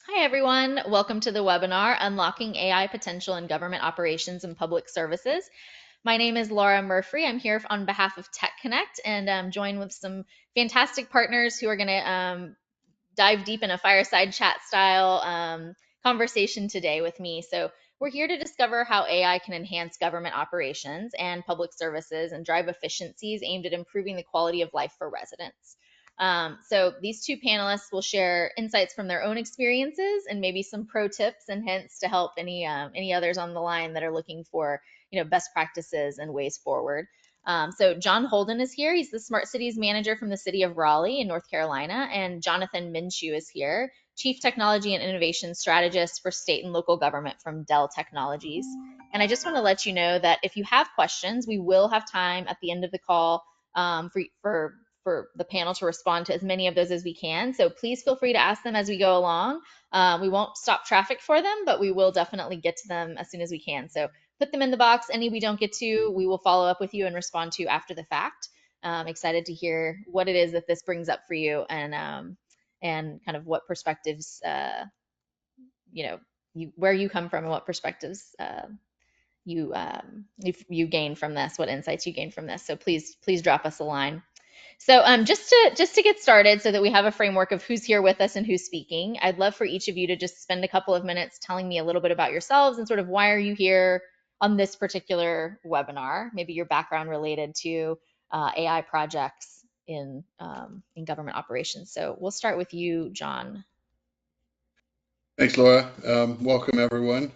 Hi, everyone. Welcome to the webinar, Unlocking AI Potential in Government Operations and Public Services. My name is Laura Murphy. I'm here on behalf of Tech Connect, and I'm joined with some fantastic partners who are going to dive deep in a fireside chat style conversation today with me. So we're here to discover how AI can enhance government operations and public services and drive efficiencies aimed at improving the quality of life for residents. So these two panelists will share insights from their own experiences and maybe some pro tips and hints to help any others on the line that are looking for best practices and ways forward. So John Holden is here. He's the Smart Cities Manager from the City of Raleigh in North Carolina, and Jonathan Minshew is here, Chief Technology and Innovation Strategist for State and Local Government from Dell Technologies. And I just want to let you know that if you have questions, we will have time at the end of the call for the panel to respond to as many of those as we can. So please feel free to ask them as we go along. We won't stop traffic for them, but we will definitely get to them as soon as we can. So put them in the box. Any we don't get to, we will follow up with you and respond to after the fact. Excited to hear what it is that this brings up for you and kind of what perspectives you know where you come from and what perspectives you gain from this, what insights you gain from this. So please drop us a line. So just to get started so that we have a framework of who's here with us and who's speaking, I'd love for each of you to just spend a couple of minutes telling me a little bit about yourselves and sort of why are you here on this particular webinar, maybe your background related to AI projects in government operations. So we'll start with you, John. Thanks, Laura. Welcome, everyone.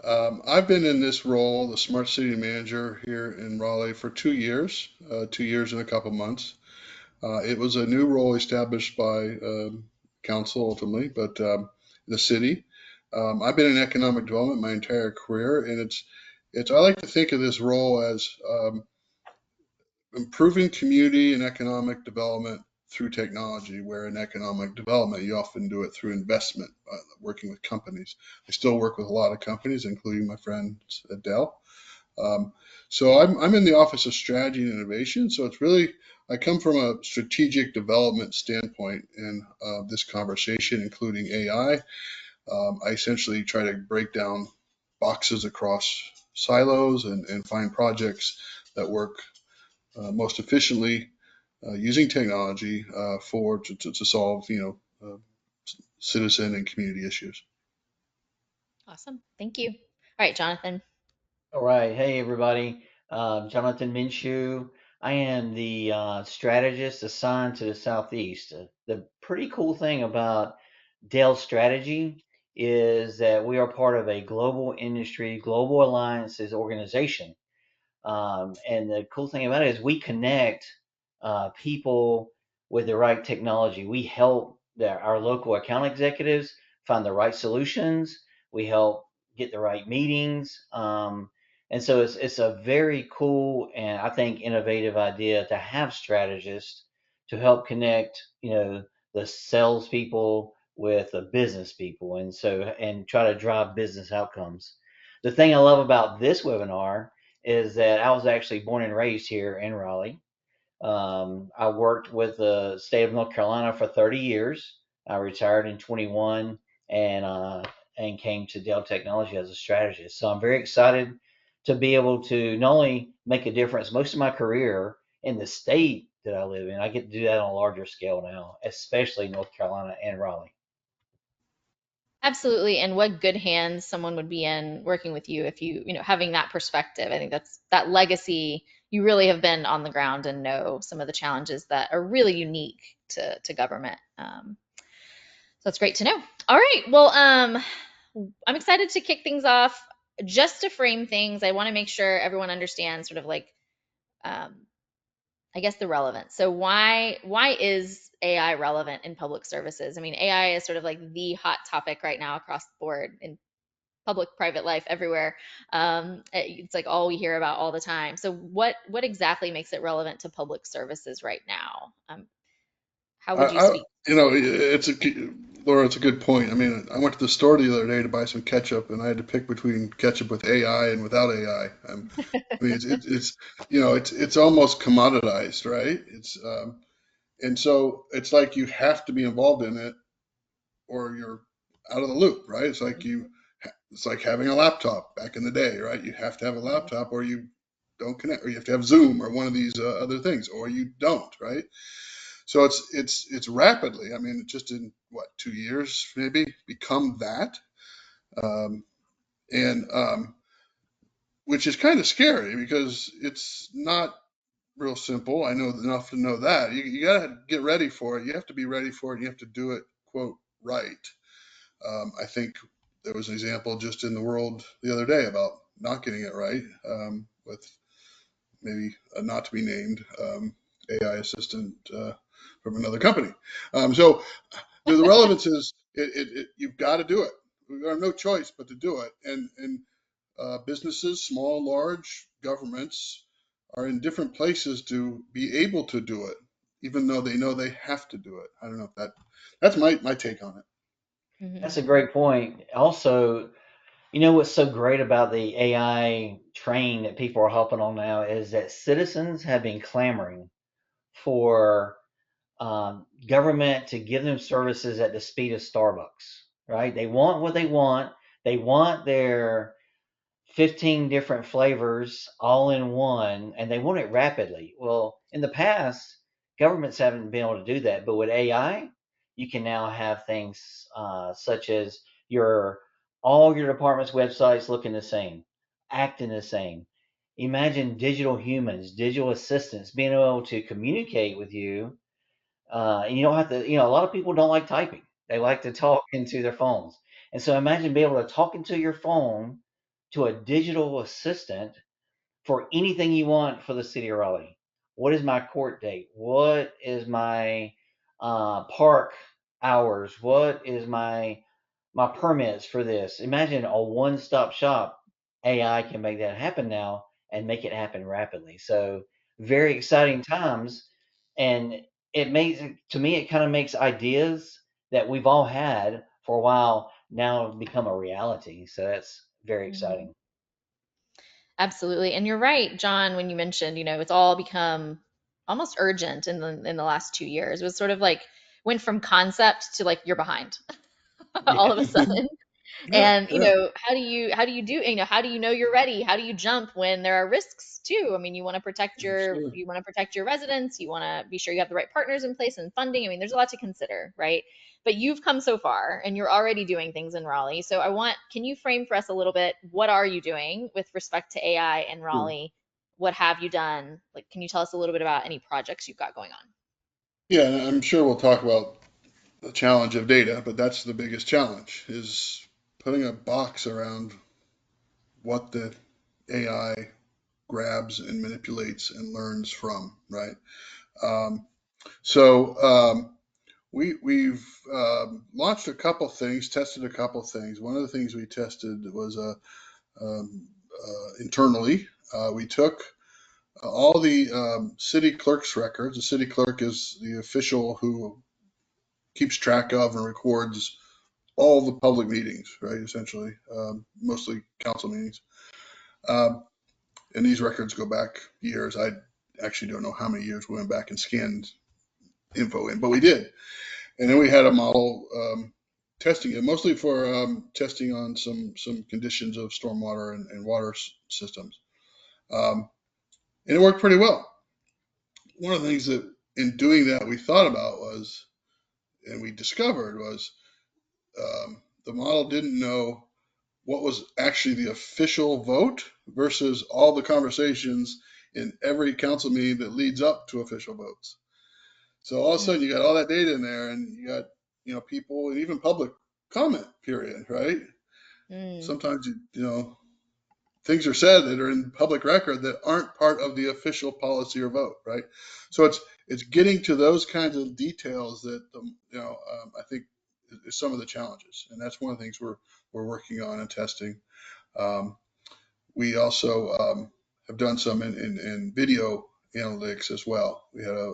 I've been in this role, the Smart City Manager here in Raleigh, for 2 years, 2 years and a couple months. It was a new role established by council ultimately, but the city. I've been in economic development my entire career, and I like to think of this role as improving community and economic development through technology, where in economic development you often do it through investment, working with companies. I still work with a lot of companies, including my friends at Dell. Um, so I'm in the Office of Strategy and Innovation. So it's really, I come from a strategic development standpoint in this conversation, including AI. I essentially try to break down boxes across silos and find projects that work most efficiently using technology to solve citizen and community issues. Awesome. Thank you. All right, Jonathan. All right. Hey, everybody. Jonathan Minshew. I am the strategist assigned to the Southeast. The pretty cool thing about Dell Strategy is that we are part of a global industry, global alliances organization. And the cool thing about it is we connect people with the right technology. We help our local account executives find the right solutions. We help get the right meetings. And so it's a very cool and I think innovative idea to have strategists to help connect, the salespeople with the business people, and try to drive business outcomes. The thing I love about this webinar is that I was actually born and raised here in Raleigh. I worked with the state of North Carolina for 30 years. I retired in 21 and came to Dell Technologies as a strategist. So I'm very excited to be able to not only make a difference most of my career in the state that I live in, I get to do that on a larger scale now, especially North Carolina and Raleigh. Absolutely. And what good hands someone would be in working with you if having that perspective. I think that's that legacy. You really have been on the ground and know some of the challenges that are really unique to government. So that's great to know. All right. Well, I'm excited to kick things off. Just to frame things, I want to make sure everyone understands sort of like um, I guess the relevance. So why is AI relevant in public services? I mean, AI is sort of like the hot topic right now across the board in public, private life, everywhere. It's like all we hear about all the time. So what exactly makes it relevant to public services right now? How I, would you I speak? Laura, it's a good point. I mean, I went to the store the other day to buy some ketchup, and I had to pick between ketchup with AI and without AI. I mean, it's almost commoditized, right? And so it's like you have to be involved in it or you're out of the loop, right? It's like having a laptop back in the day, right? You have to have a laptop or you don't connect, or you have to have Zoom or one of these other things, or you don't, right? So it's rapidly. I mean, just in what 2 years maybe become that, um, and which is kind of scary because it's not real simple. I know enough to know that you got to get ready for it. You have to be ready for it. You have to do it, quote, right. I think there was an example just in the world the other day about not getting it right, with maybe a not to be named AI assistant from another company. So the relevance is you've got to do it. We have no choice but to do it. And businesses, small, large, governments are in different places to be able to do it, even though they know they have to do it. I don't know if that's my take on it. That's Mhm. a great point. Also, you know what's so great about the AI train that people are hopping on now is that citizens have been clamoring for government to give them services at the speed of Starbucks, right? They want what they want. They want their 15 different flavors all in one, and they want it rapidly. Well, in the past, governments haven't been able to do that, but with AI, you can now have things such as your all your department's websites looking the same, acting the same. Imagine digital humans, digital assistants being able to communicate with you, and you don't have to. A lot of people don't like typing; they like to talk into their phones. And so, imagine being able to talk into your phone to a digital assistant for anything you want for the city of Raleigh. What is my court date? What is my park hours? What is my permits for this? Imagine a one-stop shop. AI can make that happen now and make it happen rapidly. So very exciting times, and it makes to me it kind of makes ideas that we've all had for a while now become a reality. So that's very Mhm. exciting. Absolutely. And you're right, John, when you mentioned, it's all become almost urgent in the last 2 years. It was sort of like went from concept to like you're behind all of a Yes. sudden. Yeah, And yeah, how do you know you're ready? How do you jump when there are risks too? I mean, absolutely. you want to protect your residents, you want to be sure you have the right partners in place and funding. I mean, there's a lot to consider, right? But you've come so far and you're already doing things in Raleigh. So can you frame for us a little bit, what are you doing with respect to AI in Sure. Raleigh? What have you done? Like, can you tell us a little bit about any projects you've got going on? Yeah, and I'm sure we'll talk about the challenge of data, but that's the biggest challenge is putting a box around what the AI grabs and manipulates and learns from, right? Um, so we've launched a couple things, tested a couple things. One of the things we tested was internally. We took all the city clerk's records. The city clerk is the official who keeps track of and records all the public meetings, right? Essentially, mostly council meetings. Um, and these records go back years. I actually don't know how many years we went back and scanned info in, but we did. And then we had a model testing it, mostly for testing on some conditions of stormwater and water systems. Um, and it worked pretty well. One of the things that in doing that we thought about was, and we discovered was, the model didn't know what was actually the official vote versus all the conversations in every council meeting that leads up to official votes. So all of a sudden you got all that data in there and you got, people and even public comment period, right? Mm, Sometimes, things are said that are in public record that aren't part of the official policy or vote, right? So it's getting to those kinds of details that I think is some of the challenges, and that's one of the things we're working on and testing. Um, we also have done some in video analytics as well. We had a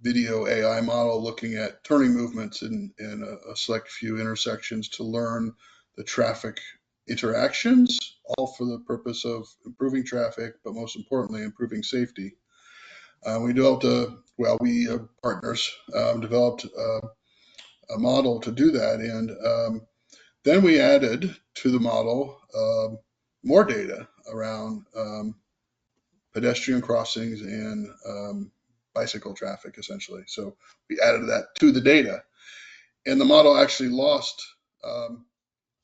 video AI model looking at turning movements in a select few intersections to learn the traffic interactions, all for the purpose of improving traffic, but most importantly, improving safety. We developed we partners developed a model to do that. And then we added to the model more data around pedestrian crossings and bicycle traffic, essentially. So we added that to the data, and the model actually lost um,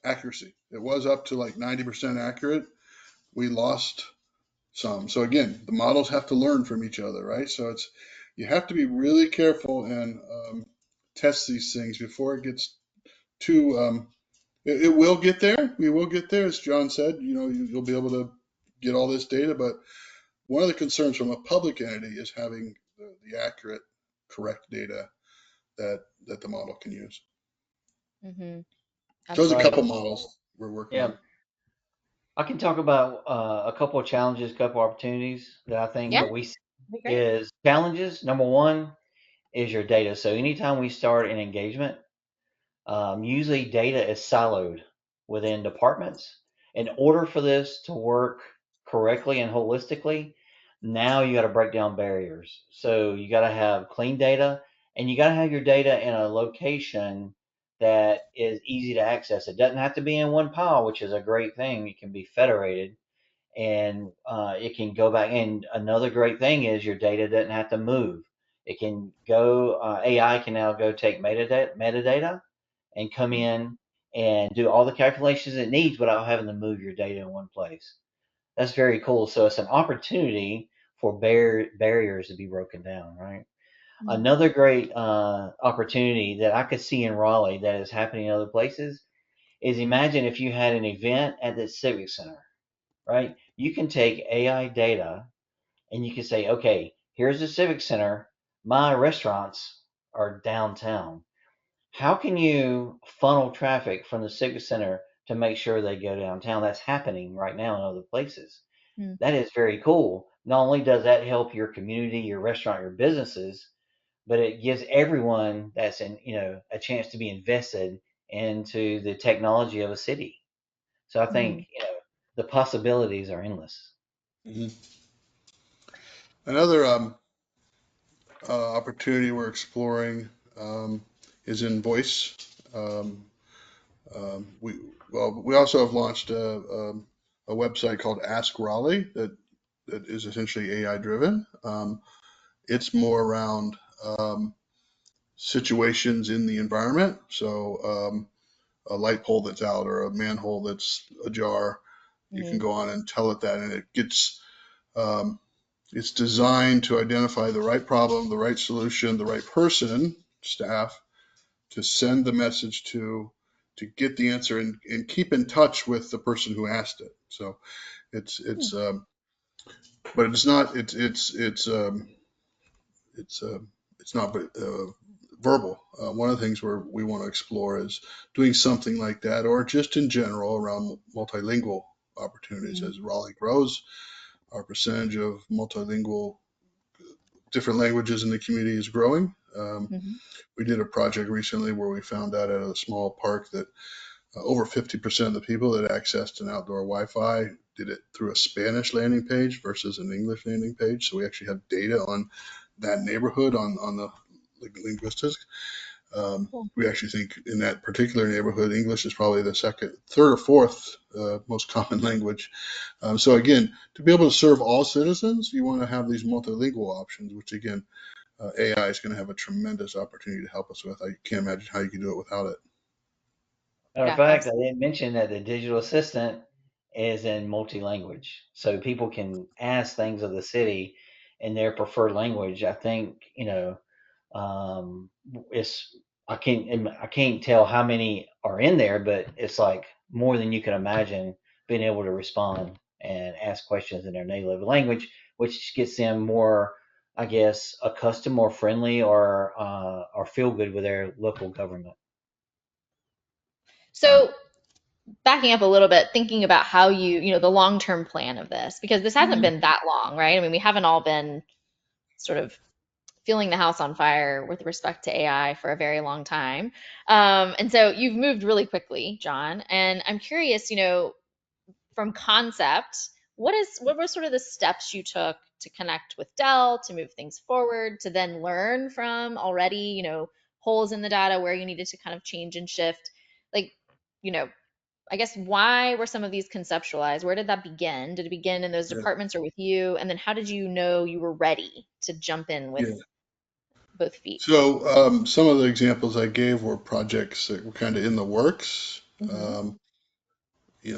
accuracy. It was up to like 90% accurate. We lost some. So again, the models have to learn from each other, right? So it's you have to be really careful and test these things before it gets too. It will get there. We will get there, as John said. You'll be able to get all this data, but one of the concerns from a public entity is having the accurate, correct data that the model can use. Mm-hmm. So there's a Right. couple Absolutely. models we're working Yeah. on. I can talk about a couple of challenges, a couple of opportunities that I think Yeah, that we see that'd be great. is challenges. Number one is your data. So anytime we start an engagement, usually data is siloed within departments. In order for this to work correctly and holistically, now you got to break down barriers. So you got to have clean data and you got to have your data in a location that is easy to access. It doesn't have to be in one pile, which is a great thing. It can be federated and it can go back. And another great thing is your data doesn't have to move. It can go, AI can now go take metadata and come in and do all the calculations it needs without having to move your data in one place. That's very cool. So it's an opportunity for barriers to be broken down, right? Mm-hmm. Another great opportunity that I could see in Raleigh that is happening in other places is imagine if you had an event at the Civic Center, right? You can take AI data and you can say, okay, here's the Civic Center. My restaurants are downtown. How can you funnel traffic from the Civic Center to make sure they go downtown? That's happening right now in other places. That is very cool. Not only does that help your community, your restaurant, your businesses, but it gives everyone that's in, a chance to be invested into the technology of a city. So I Mm-hmm. think, the possibilities are endless. Hmm. Another opportunity we're exploring um, is in voice. Um, we we also have launched a website called Ask Raleigh that is essentially AI driven. It's more around situations in the environment. So a light pole that's out or a manhole that's ajar, you can Mm-hmm. go on and tell it that, and it gets um, it's designed to identify the right problem, the right solution, the right person, staff, to send the message to get the answer and keep in touch with the person who asked it. So it's but it's not it's it's not verbal. One of the things we want to explore is doing something like that, or just in general around multilingual opportunities. Mm-hmm. As Raleigh grows, our percentage of multilingual different languages in the community is growing. Mm-hmm. We did a project recently where we found out at a small park that over 50% of the people that accessed an outdoor Wi-Fi did it through a Spanish landing page versus an English landing page. So we actually have data on that neighborhood on the linguistics. Cool. We actually think in that particular neighborhood, English is probably the second, third, or fourth most common language. So again, to be able to serve all citizens, you want to have these multilingual options, which again, AI is going to have a tremendous opportunity to help us with. I can't imagine how you can do it without it. Matter of Yeah, fact, I absolutely. didn't mention that the digital assistant is in multi-language, so people can ask things of the city in their preferred language. I think um, it's I can't tell how many are in there, but it's like more than you can imagine being able to respond and ask questions in their native language, which gets them more, I guess, accustomed, more friendly, or feel good with their local government. So backing up a little bit, thinking about how the long-term plan of this, because this hasn't Mhm. been that long, right? I mean, we haven't all been sort of feeling the house on fire with respect to AI for a very long time. And so you've moved really quickly, John. And I'm curious, from concept, what were sort of the steps you took to connect with Dell to move things forward, to then learn from already, holes in the data where you needed to kind of change and shift. Like, you know, I guess why were some of these conceptualized? Where did that begin? Did it begin in those Yeah. departments or with you? And then how did you know you were ready to jump in with Yeah. both feet? So some of the examples I gave were projects that were kind of in the works. Hmm.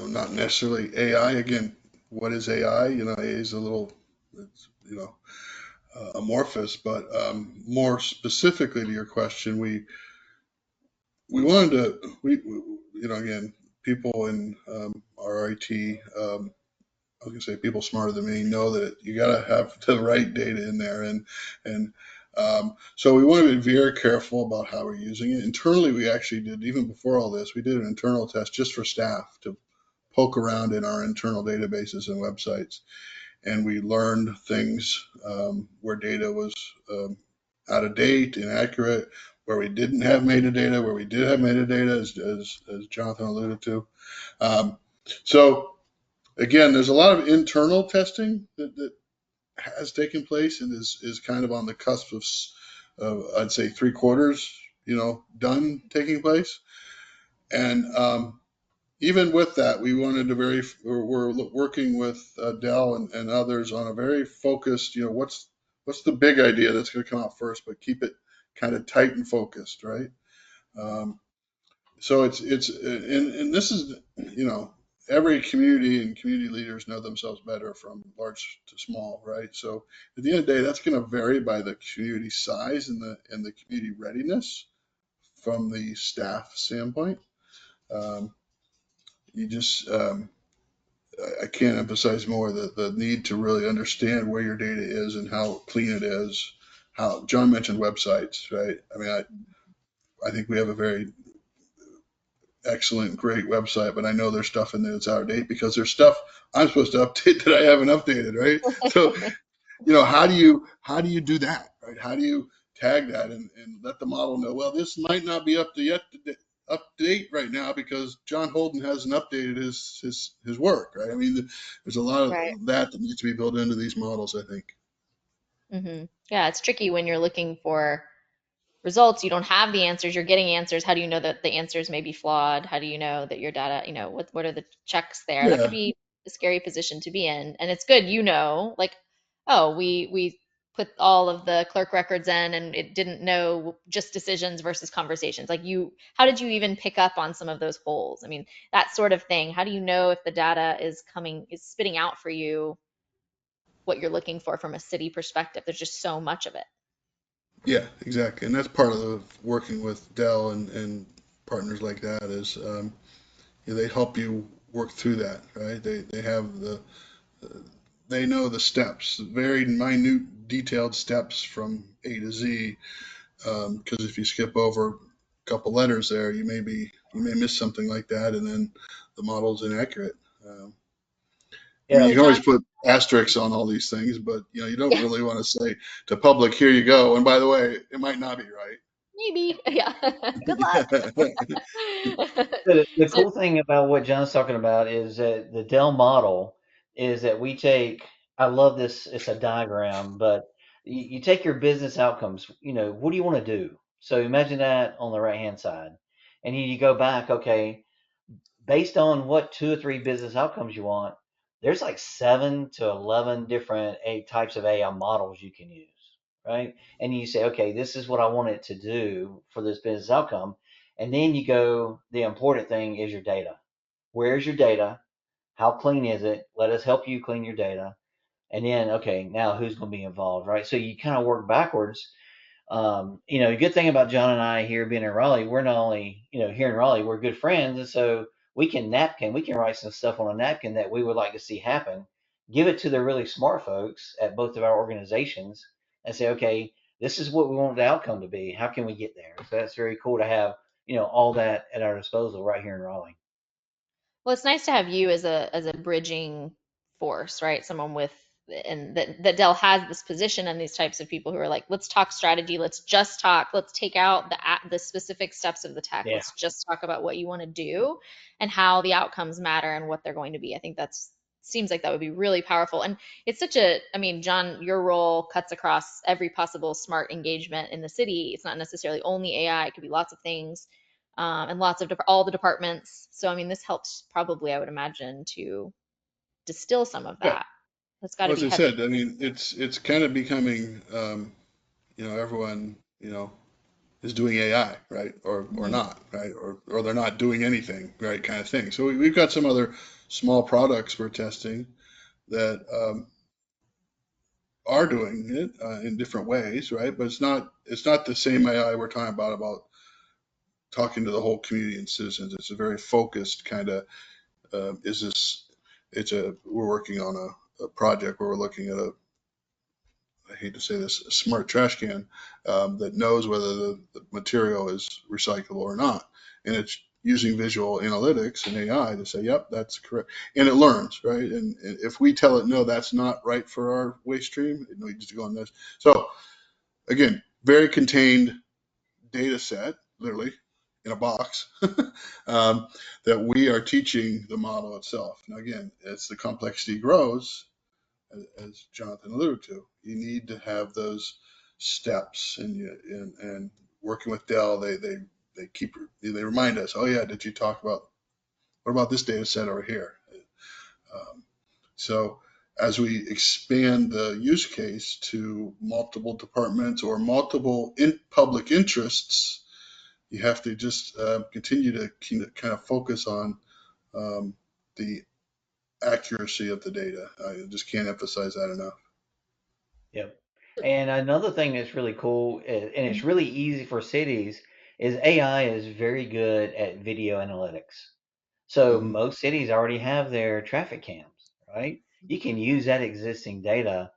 Not necessarily AI. Again, what is AI? AI is a little, it's, amorphous, but more specifically to your question, we wanted to, again, people in our IT, I was gonna say people smarter than me know that you got to have the right data in there, and so we want to be very careful about how we're using it. Internally, we actually did, even before all this, we did an internal test just for staff to poke around in our internal databases and websites, and we learned things where data was out of date, inaccurate, where we didn't have metadata, where we did have metadata, as Jonathan alluded to. Um, so again, there's a lot of internal testing that has taken place and is kind of on the cusp of I'd say three quarters, done taking place. And even with that, we wanted to we're working with Dell and others on a very focused, what's the big idea that's going to come out first, but keep it kind of tight and focused, right? Um, so and this is, every community and community leaders know themselves better from large to small, right? So at the end of the day, that's going to vary by the community size and the community readiness from the staff standpoint. Um, you just I can't emphasize more the need to really understand where your data is and how clean it is. How John mentioned websites, right? I mean, I think we have a very excellent, great website, but I know there's stuff in there that's out of date because there's stuff I'm supposed to update that I haven't updated, right? So, how do you do that, right? How do you tag that and let the model know, well, this might not be up to date right now because John Holden hasn't updated his work, right? I mean, there's a lot of Right. that needs to be built into these models, I think. Yeah, it's tricky when you're looking for results. You don't have the answers. You're getting answers. How do you know that the answers may be flawed? How do you know that your data, what are the checks there? That could Yeah, be a scary position to be in. And it's good, like, oh, we put all of the clerk records in and it didn't know just decisions versus conversations. Like, how did you even pick up on some of those holes? I mean, that sort of thing. How do you know if the data is spitting out for you what you're looking for from a city perspective? There's just so much of it. yeah, exactly, and that's part of the working with Dell and partners like that is they help you work through that, right? They have they know the steps, very minute, detailed steps from A to Z. Because if you skip over a couple letters there, you may miss something like that, and then the model's inaccurate. Um, I mean, Yeah, you So can John, always put asterisks on all these things, but you don't yeah, really want to say to public, "Here you go." And by the way, it might not be maybe, yeah. Good luck. right. the So cool thing about what John's talking about is that the Dell model is that we take, I love this, it's a diagram, but you take your business outcomes, what do you want to do? So imagine that on the right hand side. And you go back, okay, based on what two or three business outcomes you want, there's like 7 to 11 different types of AI models you can use, right? And you say, okay, this is what I want it to do for this business outcome. And then you go, the important thing is your data. Where's your data? How clean is it? Let us help you clean your data. And then, okay, now who's going to be involved, right? So you kind of work backwards. The good thing about John and I here being in Raleigh, we're not only, here in Raleigh, we're good friends. And so we can write some stuff on a napkin that we would like to see happen, give it to the really smart folks at both of our organizations and say, okay, this is what we want the outcome to be. How can we get there? So that's very cool to have, all that at our disposal right here in Raleigh. well, it's nice to have you as a bridging force, right? Someone with and that Dell has this position and these types of people who are like, let's talk strategy, let's just talk, let's take out the specific steps of the tech, Yeah. let's just talk about what you want to do and how the outcomes matter and what they're going to be. I think that's seems like that would be really powerful. And it's such a, I mean, John, your role cuts across every possible smart engagement in the city. It's not necessarily only AI, it could be lots of things, and lots of all the departments. So, I mean, this helps probably, I would imagine, to distill some of Yeah. that. That's got Well, to as be I heavy. said, I mean, it's kind of becoming, everyone, is doing AI, right? Or Mhm. not, right? Or they're not doing anything, right? Kind of thing. So we've got some other small products we're testing that are doing it in different ways, right? But it's not the same AI we're talking about talking to the whole community and citizens. It's a very focused kind of is this. We're working on a project where we're looking at I hate to say this, a smart trash can that knows whether the material is recyclable or not. And it's using visual analytics and AI to say, yep, that's correct. And it learns, right? And if we tell it, no, that's not right for our waste stream, it needs to go on this. So again, very contained data set, literally in a box, um, that we are teaching the model itself. Now, again, as the complexity grows, as Jonathan alluded to. You need to have those steps, and working with Dell, they remind us. Oh yeah, did you talk about what about this data set over here? Um, so as we expand the use case to multiple departments or multiple public interests, you have to just continue to kind of focus on um, the accuracy of the data. I just can't emphasize that enough. Yep. And another thing that's really cool, and it's really easy for cities, is AI is very good at video analytics. So Mhm. most cities already have their traffic cams, right? You can use that existing data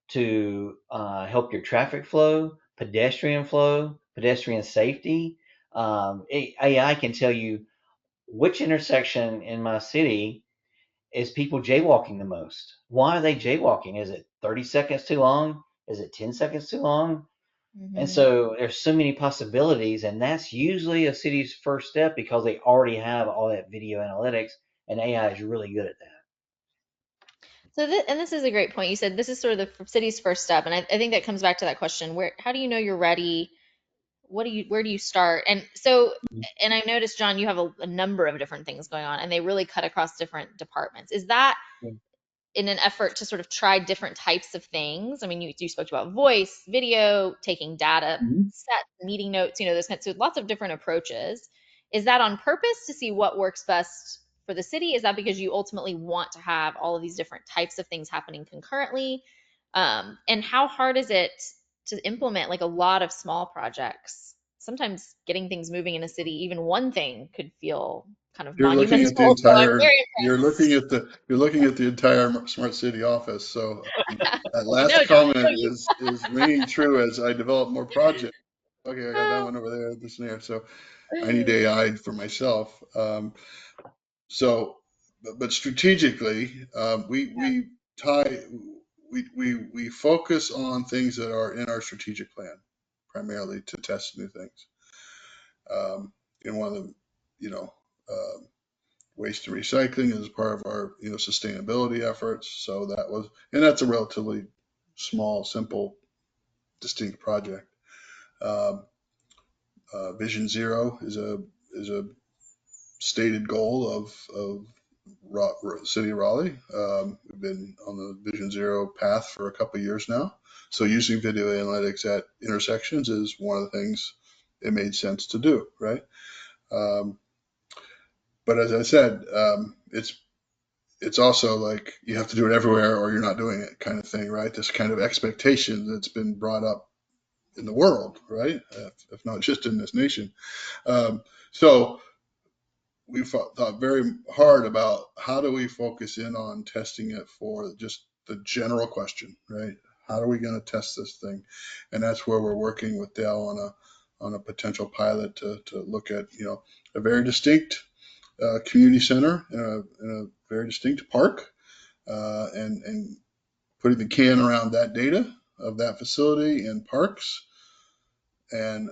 to help your traffic flow, pedestrian safety. AI can tell you which intersection in my city is people jaywalking the most. Why are they jaywalking? Is it 30 seconds too long? Is it 10 seconds too long? And Mhm. so there's so many possibilities, and that's usually a city's first step because they already have all that video analytics, and AI is really good at that. So, and this is a great point. You said this is sort of the city's first step, and I think that comes back to that question: where, how do you know you're ready? Where do you start? And so, and I noticed, John, you have a number of different things going on, and they really cut across different departments. Is that in an effort to sort of try different types of things? I mean, you spoke about voice, video, taking data Mhm. sets, meeting notes, those kinds. So lots of different approaches. Is that on purpose to see what works best for the city? Is that because you ultimately want to have all of these different types of things happening concurrently? And how hard is it to implement like a lot of small projects? Sometimes getting things moving in a city, even one thing could feel kind of You're looking at monumental. the So I'm entire, very you're looking at the entire smart city office. So that no, last John, no, comment you. is ringing true as I develop more projects. Okay, I got that one over there, this and there. So I need AI for myself. But strategically, we tie we focus on things that are in our strategic plan, primarily to test new things. And one of the, you know, um, waste and recycling is part of our sustainability efforts. So that's a relatively small, simple, distinct project. Um, Vision Zero is a stated goal of City of Raleigh. We've been on the Vision Zero path for a couple of years now. So using video analytics at intersections is one of the things it made sense to do, right? Um, but as I said, it's also like you have to do it everywhere or you're not doing it kind of thing, right? This kind of expectation that's been brought up in the world, right? If not just in this nation. So we thought very hard about how do we focus in on testing it for just the general question, right? How are we going to test this thing? And that's where we're working with Dell on a potential pilot to look at, a very distinct community center in a very distinct park, and putting the can around that data of that facility in parks, and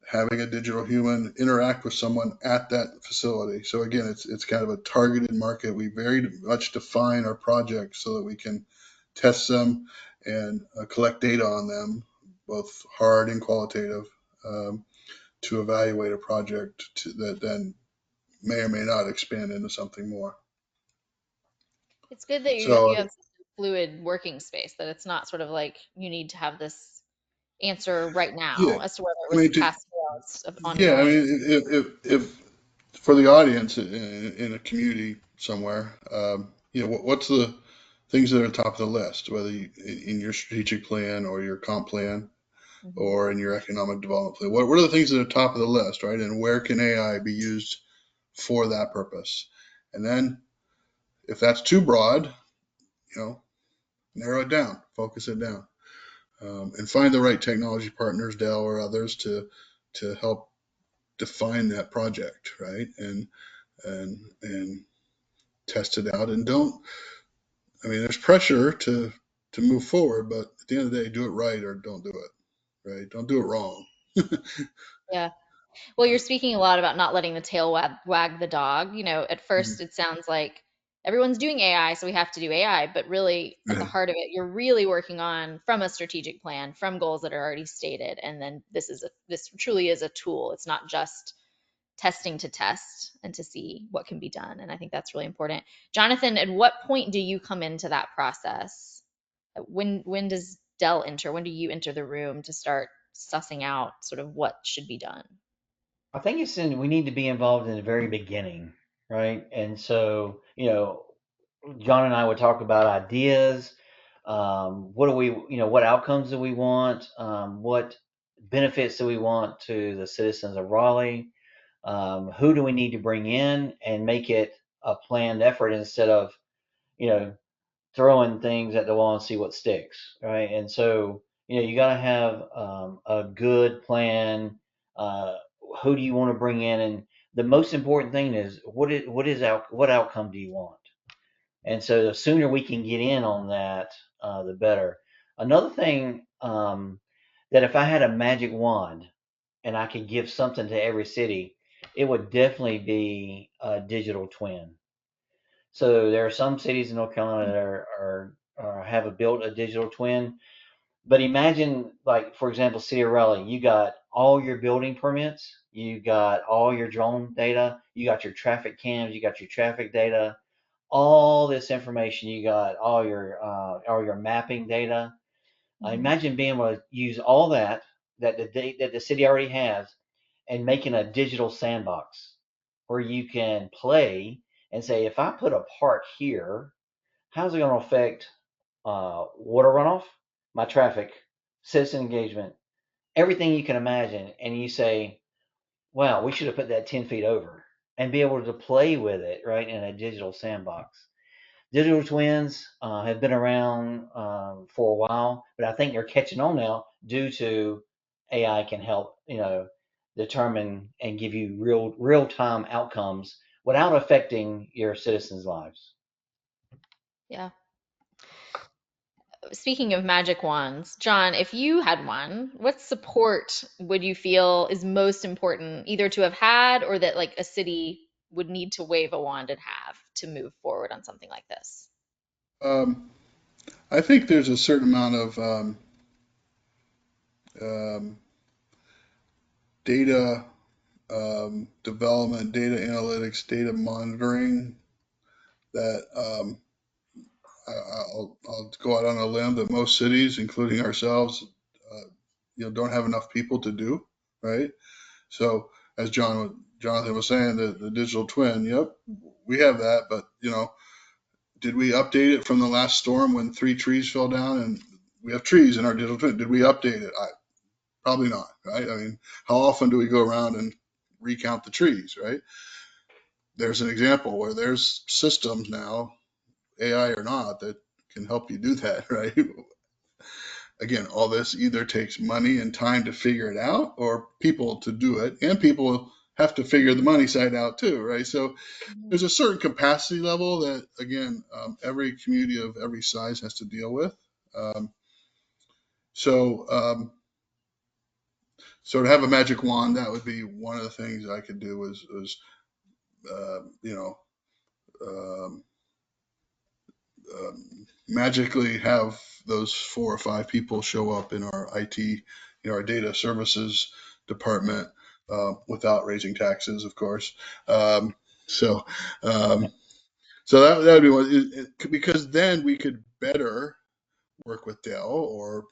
having a digital human interact with someone at that facility. So again, it's kind of a targeted market. We very much define our projects so that we can test them and collect data on them, both hard and qualitative, um, to evaluate a project that then may or may not expand into something more. It's good that you So have such a fluid working space, that it's not sort of like you need to have this answer right yeah, now as to whether it I was mean, past fail. It's yeah, I ongoing. mean, if for the audience in a community somewhere, what's the things that are top of the list, whether in your strategic plan or your comp plan Hmm. or in your economic development plan? What are the things that are top of the list, right? And where can AI be used for that purpose? And then if that's too broad, you know, narrow it down, focus it down, and find the right technology partners, Dell or others, to help define that project, right? And test it out. And don't, I mean, there's pressure to move forward, but at the end of the day, do it right or don't do it, right? Don't do it wrong. Yeah. Well, you're speaking a lot about not letting the tail wag the dog. At first it sounds like everyone's doing AI, so we have to do AI, but really at the heart of it, you're really working on from a strategic plan, from goals that are already stated, and then this truly is a tool. It's not just testing to test and to see what can be done, and I think that's really important. Jonathan, at what point do you come into that process? When does Dell enter? When do you enter the room to start sussing out sort of what should be done? I think we need to be involved in the very beginning, right? And so, John and I would talk about ideas. What do we, what outcomes do we want? What benefits do we want to the citizens of Raleigh? Who do we need to bring in and make it a planned effort instead of, you know, throwing things at the wall and see what sticks, right? And so, you got to have a good plan. Uh, who do you want to bring in? And the most important thing is what outcome do you want? And so the sooner we can get in on that, the better. Another thing, that if I had a magic wand and I could give something to every city, it would definitely be a digital twin. So there are some cities in North Carolina that have built a digital twin. But imagine, like for example, City of Raleigh, you got all your building permits, you got all your drone data, you got your traffic cams, you got your traffic data, all this information. You got all your mapping data. Hmm. Imagine being able to use all that the city already has and making a digital sandbox where you can play and say, if I put a park here, how's it going to affect water runoff, my traffic, citizen engagement, everything you can imagine? And you say, wow, we should have put that 10 feet over and be able to play with it, right, in a digital sandbox. Digital twins have been around for a while, but I think they're catching on now due to AI can help, determine and give you real time outcomes without affecting your citizens' lives. Yeah. Speaking of magic wands, John, if you had one, what support would you feel is most important either to have had or that like a city would need to wave a wand and have to move forward on something like this? um, I think there's a certain amount of um, data development, data analytics, data monitoring that I'll go out on a limb that most cities, including ourselves, don't have enough people to do, right? So as Jonathan was saying, the digital twin, yep, we have that, but did we update it from the last storm when 3 trees fell down? And we have trees in our digital twin. Did we update it? Probably not, right? I mean, how often do we go around and recount the trees, right? There's an example where there's systems now, AI or not, that can help you do that, right? Again, all this either takes money and time to figure it out or people to do it, and people have to figure the money side out too, right? So Mhm. there's a certain capacity level that, again, every community of every size has to deal with. Um, so, So to have a magic wand, that would be one of the things I could do is you know, um, magically have those 4 or 5 people show up in our IT, our data services department, without raising taxes, of course. Um, so, um, so that would be one, because then we could better work with Dell or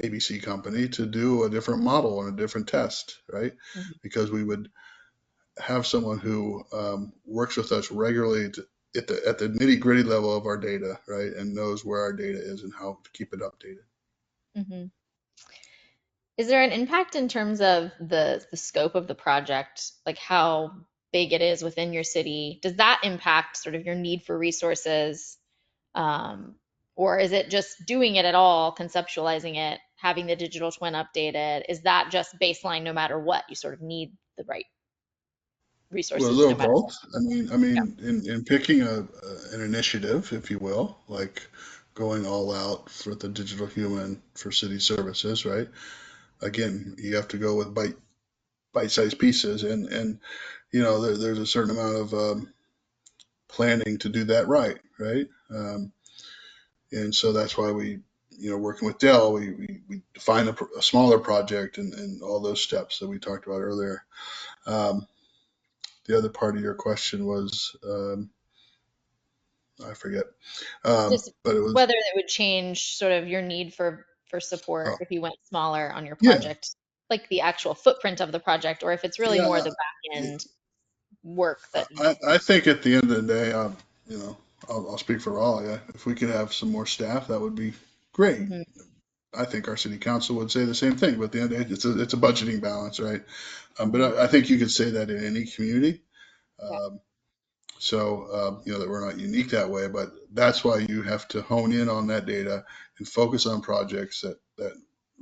ABC company to do a different model and a different test, right? Mhm. Because we would have someone who works with us regularly at the nitty gritty level of our data, right, and knows where our data is and how to keep it updated. Mhm. Is there an impact in terms of the scope of the project, like how big it is within your city? Does that impact sort of your need for resources? Um, or is it just doing it at all, conceptualizing it, having the digital twin updated? Is that just baseline no matter what? You sort of need the right Well, a resources little no matter both. what. In picking an initiative, if you will, like going all out for the digital human for city services, right? Again, you have to go with bite-sized pieces, and there's a certain amount of planning to do that right? And so that's why working with Dell, we define a smaller project and all those steps that we talked about earlier. Um, the other part of your question was, I forget, Just but it was, whether it would change sort of your need for support oh, if you went smaller on your yeah, project, like the actual footprint of the project, or if it's really more yeah. the back end work that you. I think at the end of the day, you know, I'll speak for Raleigh. If we could have some more staff, that would be great. Mhm, I think our city council would say the same thing, but at the end of the day, it's a budgeting balance, right? But mhm. I think you could say that in any community. Yeah. Um, that we're not unique that way, but that's why you have to hone in on that data and focus on projects that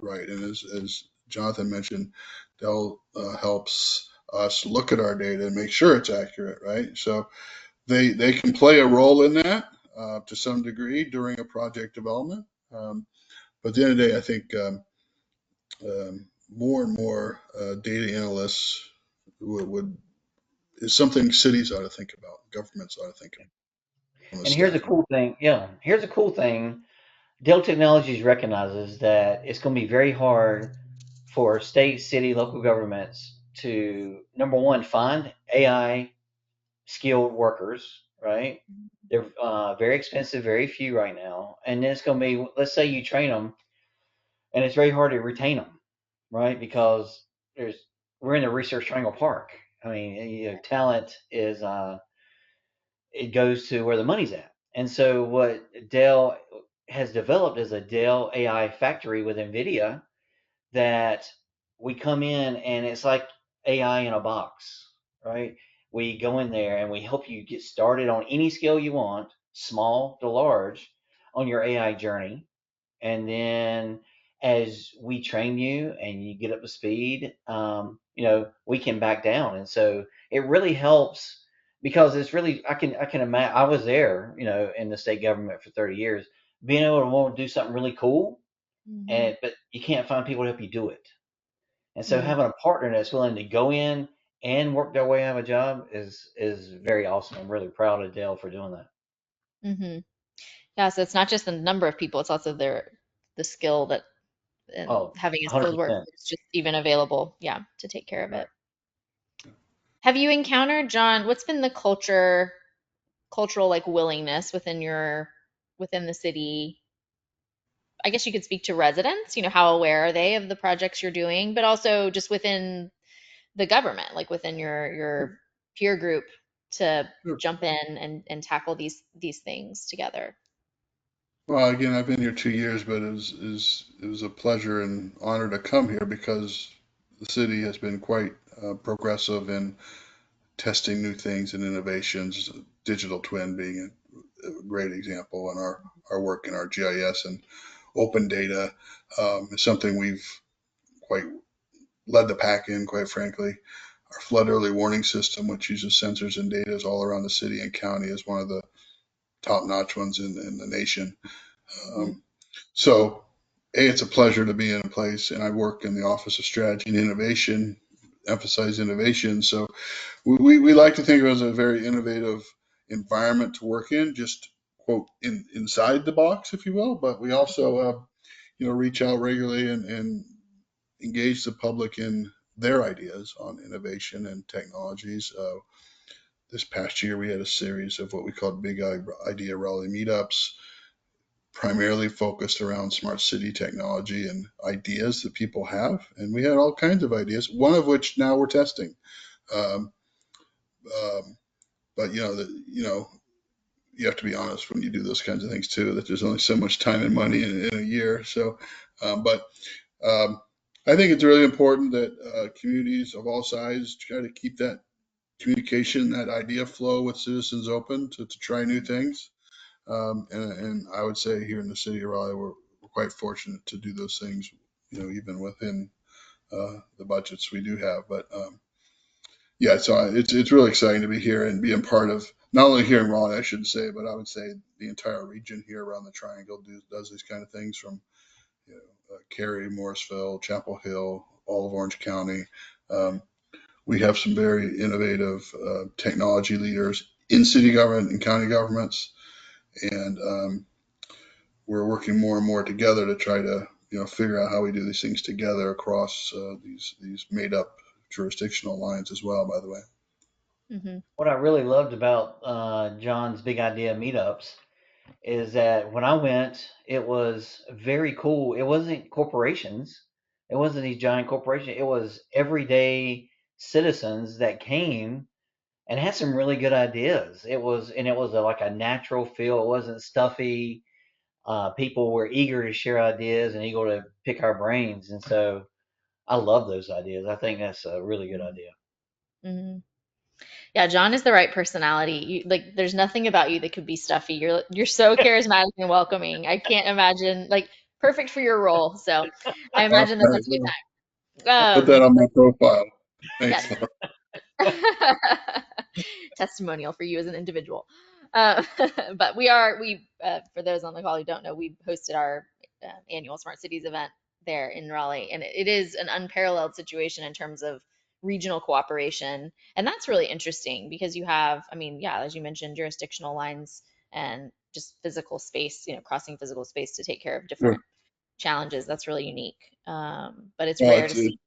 right. And as Jonathan mentioned, Dell helps us look at our data and make sure it's accurate, right? So they can play a role in that to some degree during a project development. But at the end of the day, I think more and more data analysts would is something cities ought to think about, governments ought to think about from a And here's a staffing. cool thing. Yeah, here's a cool thing. Dell Technologies recognizes that it's going to be very hard for state, city, local governments to, number one, find AI skilled workers, right? They're very expensive, very few right now. And then it's going to be, let's say you train them, and it's very hard to retain them, right? Because there's we're in the research triangle park. I mean, talent is it goes to where the money's at. And so what Dell has developed is a Dell AI factory with NVIDIA that we come in and it's like AI in a box, right? We go in there and we help you get started on any skill you want, small to large, on your AI journey. And then as we train you and you get up to speed, we can back down. And so it really helps because it's really I can imagine I was there, in the state government for 30 years, being able to want to do something really cool, Mhm, and but you can't find people to help you do it. And so mhm, having a partner that's willing to go in and work their way out of a job is very awesome. I'm really proud of Dell for doing that. mhm. Yeah, so it's not just the number of people, it's also the skill that and Oh, having a skilled 100%. workforce just even available, yeah, to take care of Right. it. Have you encountered, John, what's been the cultural like willingness within the city? I guess you could speak to residents, how aware are they of the projects you're doing, but also just within the government, like within your peer group to Sure. jump in and tackle these things together. Well, again, I've been here 2 years, but it was a pleasure and honor to come here because the city has been quite progressive in testing new things and innovations. Digital twin being a great example, and our work in our GIS and open data is something we've quite led the pack in, quite frankly. Our flood early warning system, which uses sensors and data all around the city and county, is one of the top notch ones in the nation. Mhm, Um, so it's a pleasure to be in a place, and I work in the Office of Strategy and Innovation, emphasize innovation. So we like to think of it as a very innovative environment to work in, just quote inside the box, if you will. But we also reach out regularly and engage the public in their ideas on innovation and technologies. This past year, we had a series of what we called Big Idea Raleigh meetups, primarily focused around smart city technology and ideas that people have. And we had all kinds of ideas, one of which now we're testing. Um, um, but you have to be honest when you do those kinds of things too, that there's only so much time and money in a year. So, but I think it's really important that communities of all sizes try to keep that communication, that idea flow with citizens open to try new things. And I would say here in the city of Raleigh, we're quite fortunate to do those things, even within the budgets we do have. But yeah, so it's really exciting to be here and being part of, not only here in Raleigh, I should say, but I would say the entire region here around the Triangle does these kind of things, from Cary, Morrisville, Chapel Hill, all of Orange County. Um, we have some very innovative technology leaders in city government and county governments, and we're working more and more together to try to figure out how we do these things together across these made up jurisdictional lines as well. By the way. Hmm. What I really loved about John's Big Idea meetups is that when I went, it was very cool. It wasn't corporations, it wasn't these giant corporations. It was everyday citizens that came and had some really good ideas. It was like a natural feel. It wasn't stuffy. People were eager to share ideas and eager to pick our brains, and so I love those ideas. I think that's a really good idea. Hmm. Yeah, John is the right personality. Like, there's nothing about you that could be stuffy. You're so charismatic and welcoming. I can't imagine, like, perfect for your role. So I All imagine that's a right, sweet well, time. put that on my profile. Yes. Thanks, Laura. Testimonial for you as an individual. Uh, but we for those on the call who don't know, we hosted our annual Smart Cities event there in Raleigh, and it is an unparalleled situation in terms of regional cooperation, and that's really interesting because you have, I mean, yeah, as you mentioned, jurisdictional lines and just physical space, crossing physical space to take care of Sure. different challenges. That's really unique, but it's Well, rare to see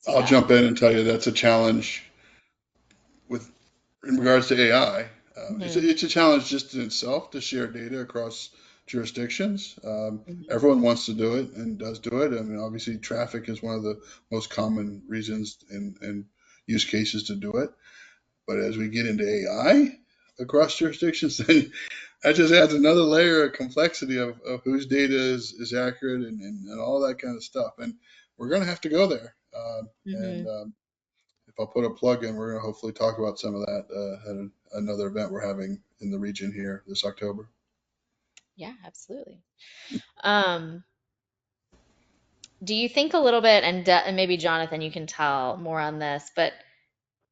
I'll that. jump in and tell you that's a challenge with in regards to AI. Hmm. It's a challenge just in itself to share data across jurisdictions. Hmm. Everyone wants to do it and does do it. I mean, obviously, traffic is one of the most common reasons and use cases to do it. But as we get into AI across jurisdictions, then that just adds another layer of complexity of whose data is accurate and all that kind of stuff. And we're going to have to go there. And Hmm. if I'll put a plug in, we're going to hopefully talk about some of that another event we're having in the region here this October. Yeah, absolutely. Um, do you think a little bit, and maybe Jonathan, you can tell more on this, but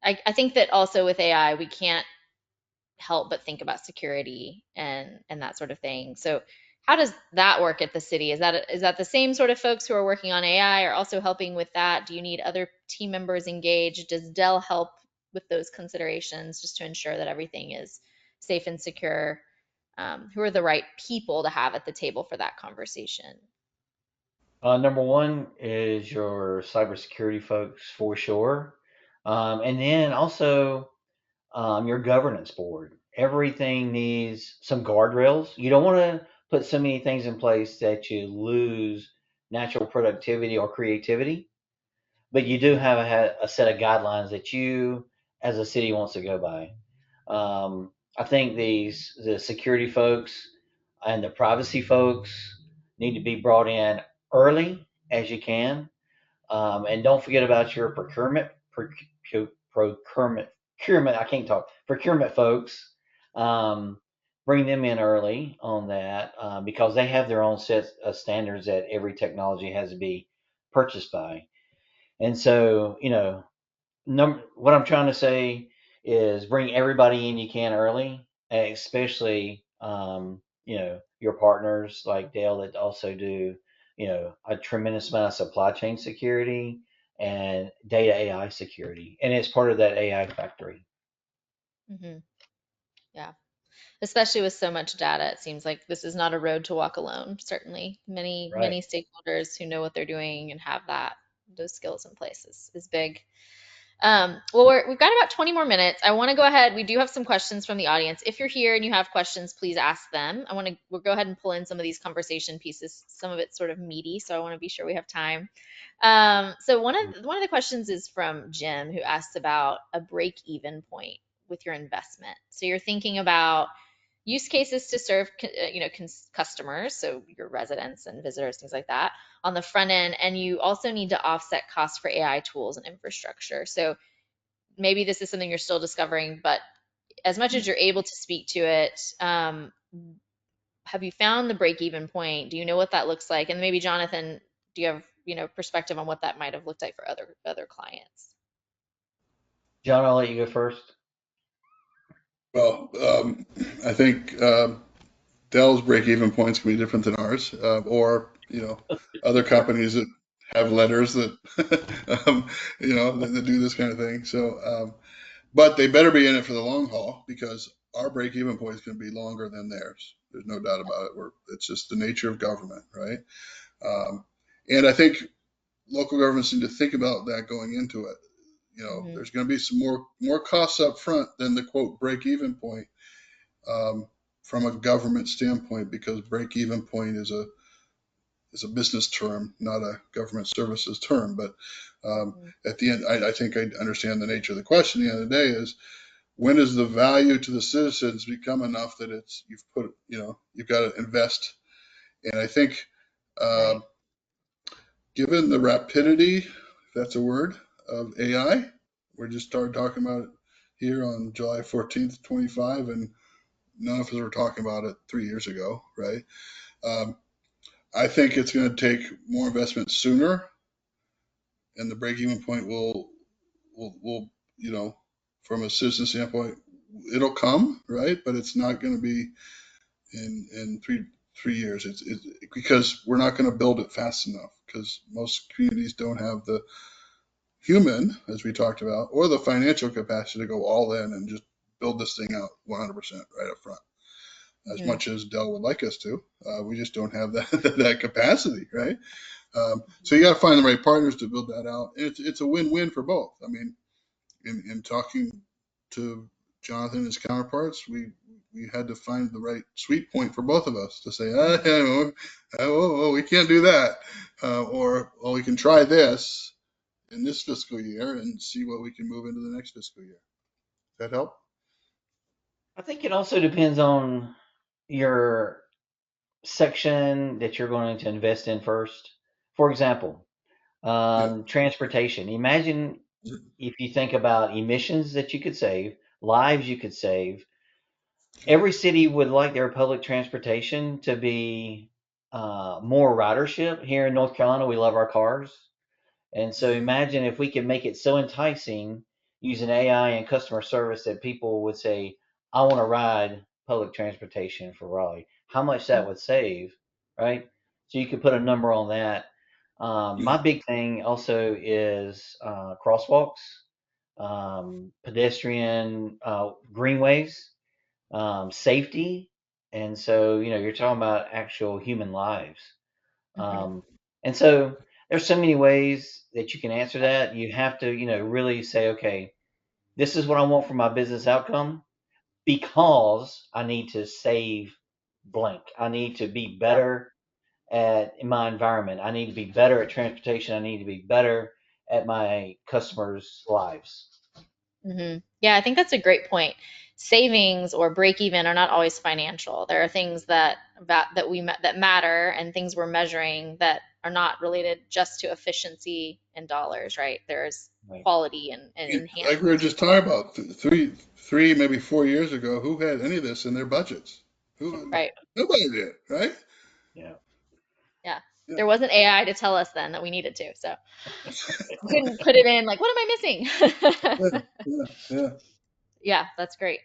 I think that also with AI, we can't help but think about security and that sort of thing. So how does that work at the city? Is that the same sort of folks who are working on AI are also helping with that? Do you need other team members engaged? Does Dell help with those considerations just to ensure that everything is safe and secure? Who are the right people to have at the table for that conversation? Number one is your cybersecurity folks for sure. And then also your governance board. Everything needs some guardrails. You don't want to put so many things in place that you lose natural productivity or creativity, but you do have a set of guidelines that you, as a city, wants to go by. I think the security folks and the privacy folks need to be brought in early as you can, and don't forget about your procurement. I can't talk. Procurement folks. Um, Bring them in early on that because they have their own set of standards that every technology has to be purchased by. And so, what I'm trying to say is bring everybody in you can early, especially your partners like Dale that also do a tremendous amount of supply chain security and data AI security, and it's part of that AI factory. Hmm. Yeah. Especially with so much data, it seems like this is not a road to walk alone. Certainly, many Right. many stakeholders who know what they're doing and have those skills in place is big. Well, we've got about 20 more minutes. I want to go ahead. We do have some questions from the audience. If you're here and you have questions, please ask them. We'll go ahead and pull in some of these conversation pieces. Some of it's sort of meaty, so I want to be sure we have time. So one of the questions is from Jim, who asks about a break-even point with your investment. So you're thinking about use cases to serve customers, so your residents and visitors, things like that, on the front end, and you also need to offset costs for AI tools and infrastructure. So maybe this is something you're still discovering, but as much as you're able to speak to it, have you found the break even point? Do you know what that looks like? And maybe Jonathan, do you have perspective on what that might have looked like for other clients? John, I'll let you go first. Well, I think Dell's break-even points can be different than ours, or other companies that have letters that that do this kind of thing. So, but they better be in it for the long haul because our break-even point is going to be longer than theirs. There's no doubt about it. It's just the nature of government, right? Um, and I think local governments need to think about that going into it. Hmm. There's going to be some more costs up front than the quote break-even point, um, from a government standpoint, because break-even point is a business term, not a government services term. But Hmm. at the end, I think I understand the nature of the question. At the end of the day is, when does the value to the citizens become enough that you've got to invest? And I think, Right. um, given the rapidity, if that's a word, of AI, we just started talking about it here on July 14th, 25, and none of us were talking about it 3 years ago, right? Um, I think it's going to take more investment sooner, and the break-even point will from a citizen standpoint, it'll come, right? But it's not going to be in 3 years. It's because we're not going to build it fast enough, because most communities don't have the human, as we talked about, or the financial capacity to go all in and just build this thing out 100% right up front. As Hmm. much as Dell would like us to, we just don't have that that capacity, right? So you got to find the right partners to build that out. And it's a win-win for both. I mean, in talking to Jonathan and his counterparts, we had to find the right sweet point for both of us to say, Hmm. we can't do that, or we can try this in this fiscal year and see what we can move into the next fiscal year. Does that help? I think it also depends on your section that you're going to invest in first. For example, Yeah. transportation. Imagine if you think about emissions that you could save, lives you could save. Every city would like their public transportation to be more ridership. Here in North Carolina, we love our cars. And so imagine if we could make it so enticing using AI and customer service that people would say, I want to ride public transportation for Raleigh. How much that would save, right? So you could put a number on that. My big thing also is crosswalks, pedestrian greenways, safety. And so, you're talking about actual human lives. Hmm. Um, and so there's so many ways that you can answer that. You have to, really say, okay, this is what I want for my business outcome because I need to save blank. I need to be better at in my environment. I need to be better at transportation. I need to be better at my customers' lives. Hmm. Yeah, I think that's a great point. Savings or break even are not always financial. There are things that matter, and things we're measuring that are not related just to efficiency and dollars, right? There's Right. quality and Like we were enhancements as just well. talking about, three, maybe 4 years ago, who had any of this in their budgets? Who? Right. Nobody did, right? Yeah. Yeah. Yeah. There wasn't AI to tell us then that we needed to. So couldn't put it in like, what am I missing? Yeah, yeah, yeah. Yeah, that's great.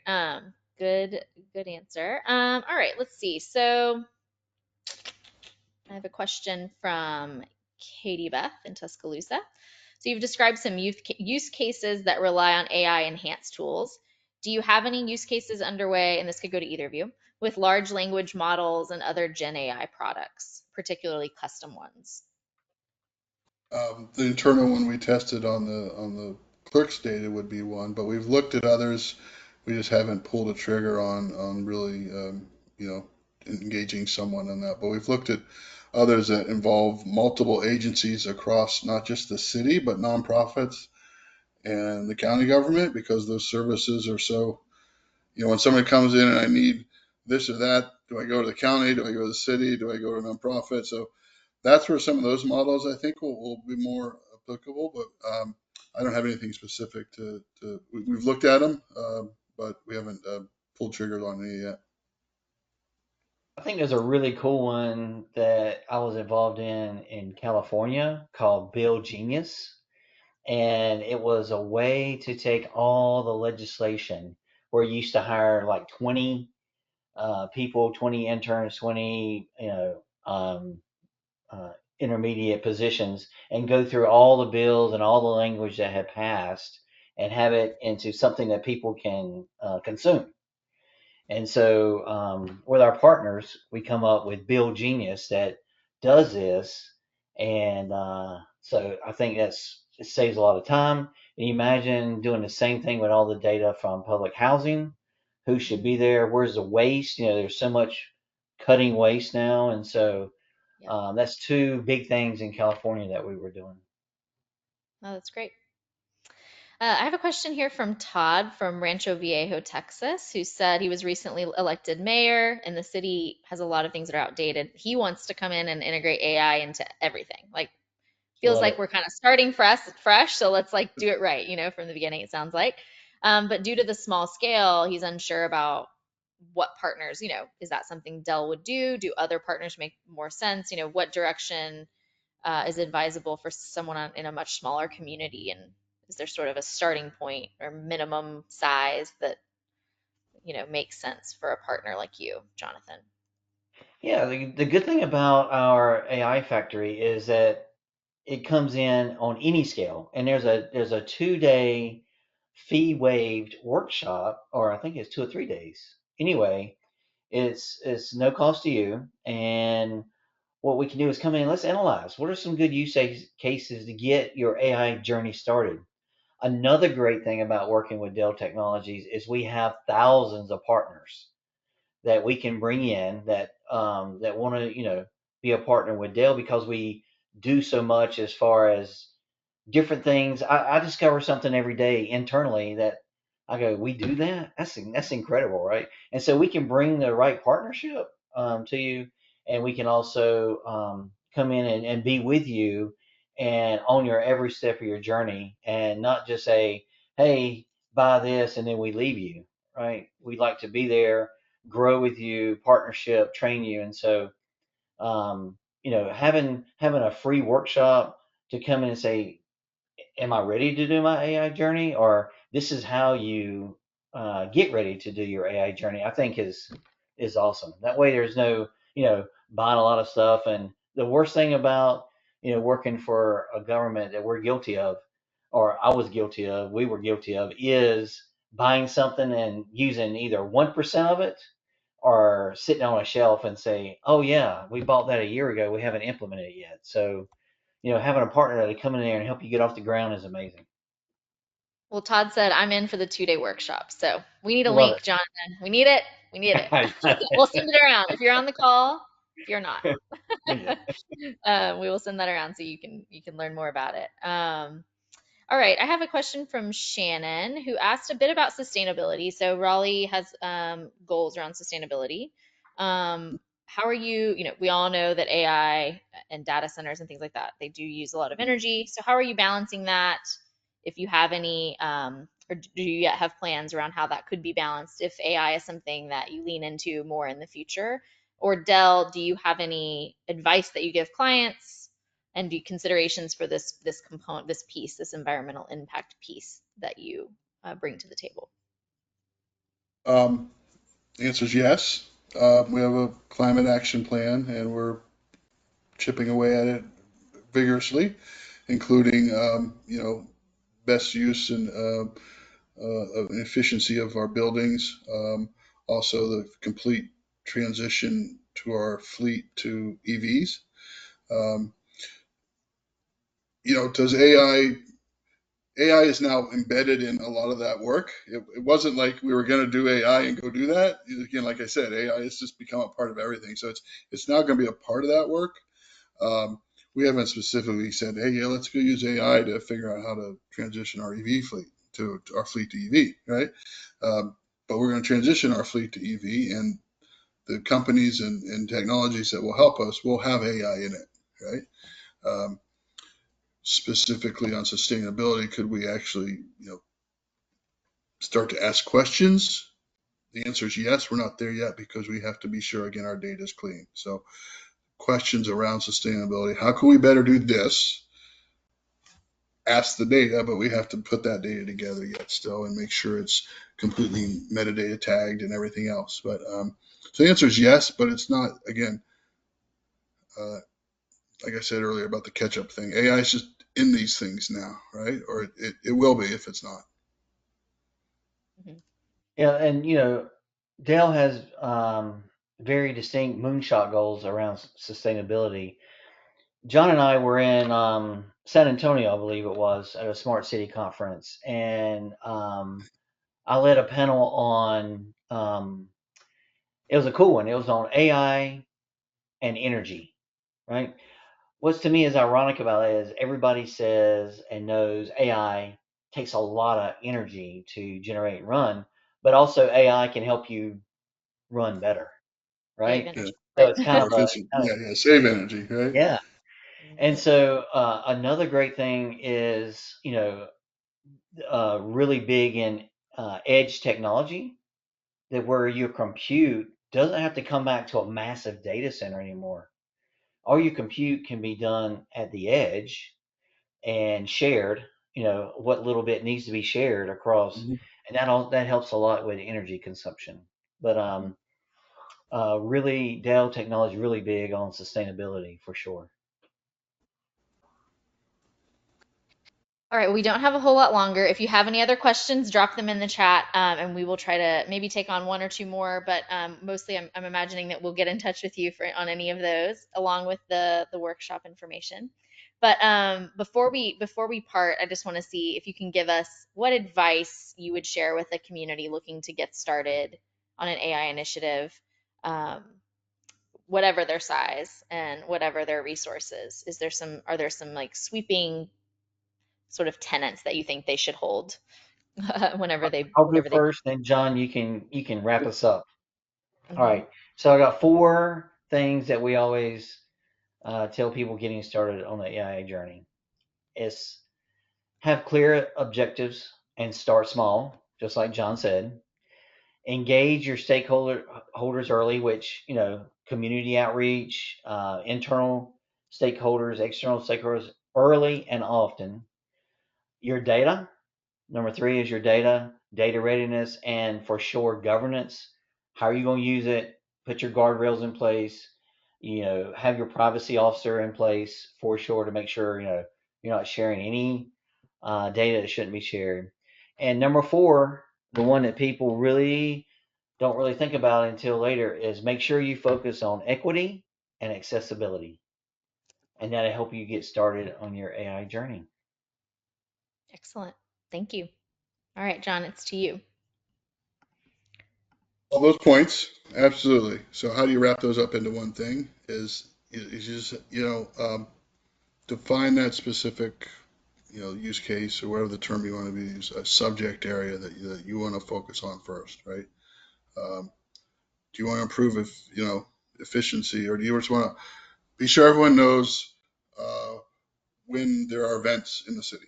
Good answer. All right, let's see. So I have a question from Katie Beth in Tuscaloosa. So you've described some use cases that rely on AI enhanced tools. Do you have any use cases underway, and this could go to either of you, with large language models and other Gen AI products, particularly custom ones? The internal one we tested on the clerk's data would be one, but we've looked at others. We just haven't pulled a trigger on really you know engaging someone on that. But we've looked at others that involve multiple agencies across not just the city but nonprofits and the county government because those services are so when somebody comes in and I need this or that, do I go to the county? Do I go to the city? Do I go to a nonprofit? So that's where some of those models I think will be more applicable. But I don't have anything specific to we've looked at them, but we haven't pulled triggers on any yet. I think there's a really cool one that I was involved in California called Bill Genius. And it was a way to take all the legislation where you used to hire like 20 people, 20 interns, 20, intermediate positions, and go through all the bills and all the language that had passed and have it into something that people can consume. And so, with our partners, we come up with Build Genius that does this, and so I think it saves a lot of time. And you imagine doing the same thing with all the data from public housing, who should Mm, be there, where's the waste? There's so much cutting waste now, and so yeah. that's two big things in California that we were doing. Oh, that's great. I have a question here from Todd from Rancho Viejo, Texas, who said he was recently elected mayor and the city has a lot of things that are outdated. He wants to come in and integrate AI into everything. Like, feels Love like it. we're kind of starting fresh, so let's like do it right, from the beginning, it sounds like. But due to the small scale, he's unsure about what partners, is that something Dell would do? Do other partners make more sense? What direction is advisable for someone in a much smaller community? And is there sort of a starting point or minimum size that, makes sense for a partner like you, Jonathan? Yeah, the good thing about our AI factory is that it comes in on any scale, and there's a 2 day fee waived workshop, or I think it's 2 or 3 days. Anyway, it's no cost to you, and what we can do is come in. Let's analyze what are some good cases to get your AI journey started. Another great thing about working with Dell Technologies is we have thousands of partners that we can bring in that want to be a partner with Dell because we do so much as far as different things. I discover something every day internally that I go, we do that. That's incredible, right? And so we can bring the right partnership to you, and we can also come in and be with you and on your every step of your journey, and not just say, hey, buy this, and then we leave you, right? We like to be there, grow with you, partnership, train you, and so having a free workshop to come in and say, am I ready to do my AI journey? Or this is how you get ready to do your AI journey, I think is awesome. That way there's no, buying a lot of stuff. And the worst thing about, working for a government that we're guilty of, or I was guilty of, we were guilty of, is buying something and using either 1% of it or sitting on a shelf and say, oh yeah, we bought that a year ago. We haven't implemented it yet. So, having a partner to come in there and help you get off the ground is amazing. Well, Todd said I'm in for the 2 day workshop. So we need a Love link, Jonathan. We need it. We need it. it. We'll send it around if you're on the call. If you're not, Yeah. we will send that around so you can learn more about it. All right, I have a question from Shannon who asked a bit about sustainability. So Raleigh has goals around sustainability. How are you? We all know that AI and data centers and things like that, they do use a lot of energy. So how are you balancing that? If you have any, or do you yet have plans around how that could be balanced if AI is something that you lean into more in the future? Or Dell, do you have any advice that you give clients and do considerations for this component, this piece, this environmental impact piece that you bring to the table? The answer is yes. We have a climate action plan, and we're chipping away at it vigorously, including best use and efficiency of our buildings. Also, the complete transition to our fleet to EVs. Um, does AI is now embedded in a lot of that work. It wasn't like we were going to do AI and go do that. Again, like I said, AI has just become a part of everything. So it's now going to be a part of that work. Um, we haven't specifically said, hey, yeah, let's go use AI to figure out how to transition our EV fleet to our fleet to EV, right? But we're going to transition our fleet to EV, and the companies and technologies that will help us will have AI in it, right? Um, Specifically on sustainability, could we actually, start to ask questions? The answer is yes. We're not there yet because we have to be sure, again, our data is clean. So questions around sustainability. How can we better do this? Ask the data, but we have to put that data together yet still and make sure it's completely metadata tagged and everything else. But so the answer is yes, but it's not, again, uh, like I said earlier about the catch up thing. AI is just in these things now, right? Or it will be if it's not. Mhm. Yeah, and Dell has very distinct moonshot goals around sustainability. John and I were in San Antonio, I believe it was, at a Smart City conference, and I led a panel on. It was a cool one. It was on AI and energy, right? What's to me is ironic about it is everybody says and knows AI takes a lot of energy to generate and run, but also AI can help you run better, Save right? Yeah, energy, So right? it's more efficient. kind of Yeah, save energy, right? yeah. And Mhm. so another great thing is really big in edge technology that where your compute doesn't have to come back to a massive data center anymore. All your compute can be done at the edge and shared, what little bit needs to be shared across, Mhm. and that helps a lot with energy consumption. But really, Dell Technology really big on sustainability for sure. All right, we don't have a whole lot longer. If you have any other questions, drop them in the chat, and we will try to maybe take on one or two more. But mostly, I'm imagining that we'll get in touch with you on any of those, along with the workshop information. But before we part, I just want to see if you can give us what advice you would share with a community looking to get started on an AI initiative, um, whatever their size and whatever their resources. Are there some like sweeping sort of tenets that you think they should hold I'll go whenever they. first, then John, you can wrap us up. All Mhm. right. So I got four things that we always tell people getting started on the AI journey. Is have clear objectives and start small, just like John said. Engage your stakeholders early, which community outreach, internal stakeholders, external stakeholders early and often. Your data. Number three is your data readiness, and for sure governance. How are you going to use it? Put your guardrails in place. Have your privacy officer in place for sure to make sure you're not sharing any data that shouldn't be shared. And number four, the one that people really don't really think about until later is make sure you focus on equity and accessibility, and that'll help you get started on your AI journey. Excellent. Thank you. All right, John, it's to you. All those points, absolutely. So how do you wrap those up into one thing? Is just define that specific use case or whatever the term you want to use, a subject area that you want to focus on first, right? Um, do you want to improve efficiency, or do you just want to be sure everyone knows uh, when there are events in the city?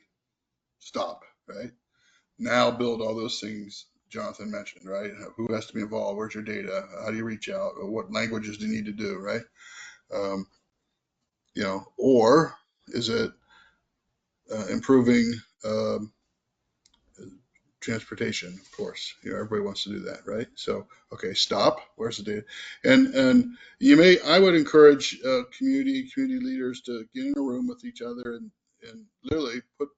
Stop, right? Now build all those things Jonathan mentioned, right? Who has to be involved? Where's your data? How do you reach out? Or what languages do you need to do, right? Um, or is it improving um, transportation, of course. Everybody wants to do that, right? So, okay, stop. Where's the data? And I would encourage community leaders to get in a room with each other and literally put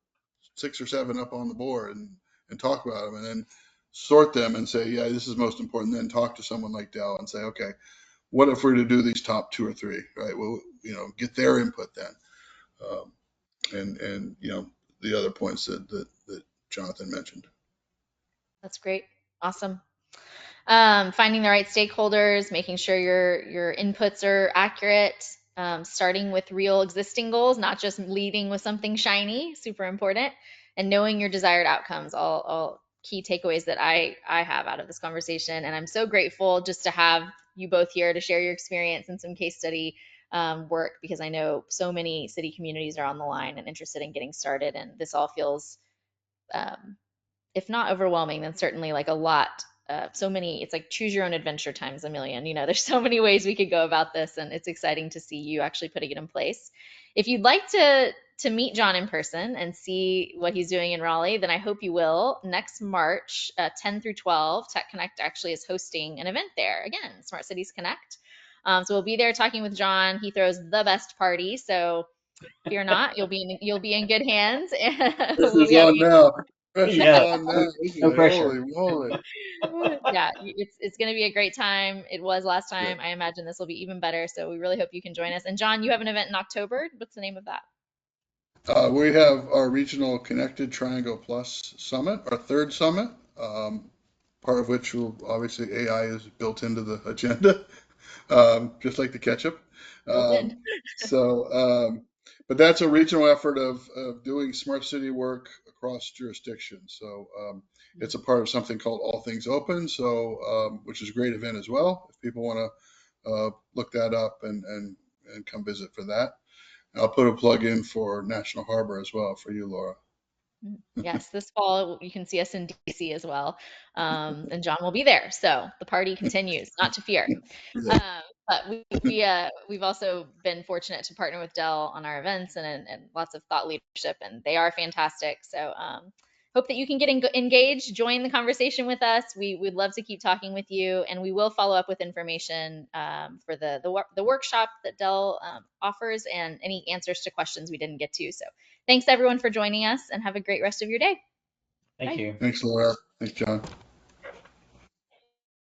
6 or 7 up on the board and talk about them, and then sort them and say, yeah, this is most important. Then talk to someone like Dell and say, okay, what if we're to do these top 2 or 3, right? Well, get their input then, um, and the other points that Jonathan mentioned. That's great. Awesome. Finding the right stakeholders, making sure your inputs are accurate, starting with real existing goals, not just leading with something shiny, super important, and knowing your desired outcomes, all key takeaways that I have out of this conversation. And I'm so grateful just to have you both here to share your experience and some case study work, because I know so many city communities are on the line and interested in getting started, and this all feels if not overwhelming, then certainly like a lot. So many, it's like choose your own adventure times a million. There's so many ways we could go about this, and it's exciting to see you actually putting it in place. If you'd like to meet John in person and see what he's doing in Raleigh, then I hope you will. Next March, 10 through 12, Tech Connect actually is hosting an event there. Again, Smart Cities Connect. So we'll be there talking with John. He throws the best party, so fear not, you'll be in good hands. Pressure's we have on now. Pressure's Yeah, on now, isn't no it? pressure. Holy moly. yeah, it's going to be a great time. It was last Yeah. time. I imagine this will be even better. So we really hope you can join us. And John, you have an event in October. What's the name of that? We have our regional Connected Triangle Plus Summit, our 3rd summit, part of which will obviously AI is built into the agenda, just like the ketchup. Built in. So, but that's a regional effort of doing smart city work across jurisdictions. So it's a part of something called All Things Open, so which is a great event as well. If people want to look that up and come visit for that. I'll put a plug in for National Harbor as well for you, Laura. Yes, this fall you can see us in DC as well, and John will be there. So the party continues, not to fear. Yeah. But we've also been fortunate to partner with Dell on our events and lots of thought leadership, and they are fantastic. So hope that you can get engaged, join the conversation with us. We'd love to keep talking with you, and we will follow up with information for the workshop that Dell offers and any answers to questions we didn't get to. So thanks everyone for joining us, and have a great rest of your day. Thank Bye. you. Thanks, Laura. Thanks, John.